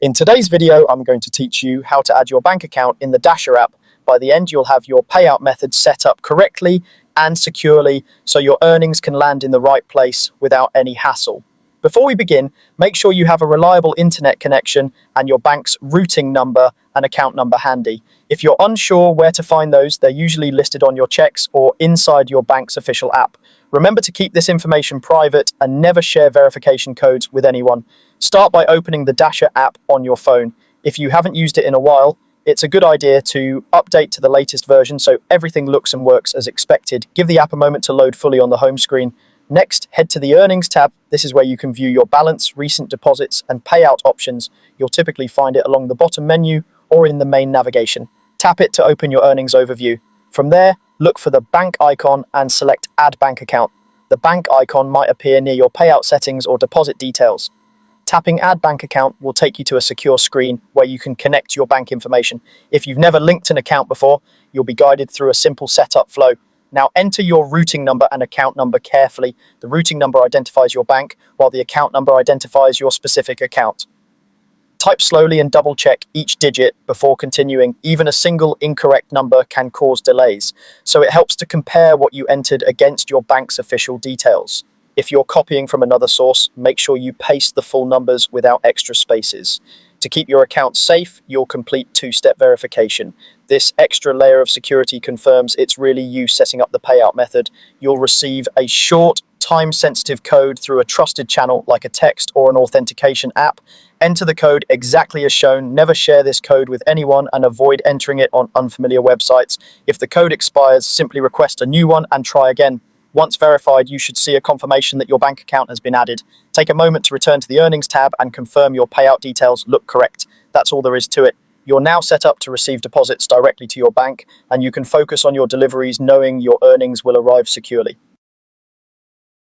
In today's video, I'm going to teach you how to add your bank account in the Dasher app. By the end, you'll have your payout method set up correctly and securely so your earnings can land in the right place without any hassle. Before we begin, make sure you have a reliable internet connection and your bank's routing number and account number handy. If you're unsure where to find those, they're usually listed on your checks or inside your bank's official app. Remember to keep this information private and never share verification codes with anyone. Start by opening the Dasher app on your phone. If you haven't used it in a while, it's a good idea to update to the latest version so everything looks and works as expected. Give the app a moment to load fully on the home screen. Next, head to the Earnings tab. This is where you can view your balance, recent deposits, and payout options. You'll typically find it along the bottom menu or in the main navigation. Tap it to open your earnings overview. From there, look for the bank icon and select Add Bank Account. The bank icon might appear near your payout settings or deposit details. Tapping Add Bank Account will take you to a secure screen where you can connect your bank information. If you've never linked an account before, you'll be guided through a simple setup flow. Now enter your routing number and account number carefully. The routing number identifies your bank, while the account number identifies your specific account. Type slowly and double check each digit before continuing. Even a single incorrect number can cause delays, so it helps to compare what you entered against your bank's official details. If you're copying from another source, make sure you paste the full numbers without extra spaces. To keep your account safe, you'll complete two-step verification. This extra layer of security confirms it's really you setting up the payout method. You'll receive a short, time-sensitive code through a trusted channel like a text or an authentication app. Enter the code exactly as shown. Never share this code with anyone and avoid entering it on unfamiliar websites. If the code expires, simply request a new one and try again. Once verified, you should see a confirmation that your bank account has been added. Take a moment to return to the Earnings tab and confirm your payout details look correct. That's all there is to it. You're now set up to receive deposits directly to your bank, and you can focus on your deliveries knowing your earnings will arrive securely.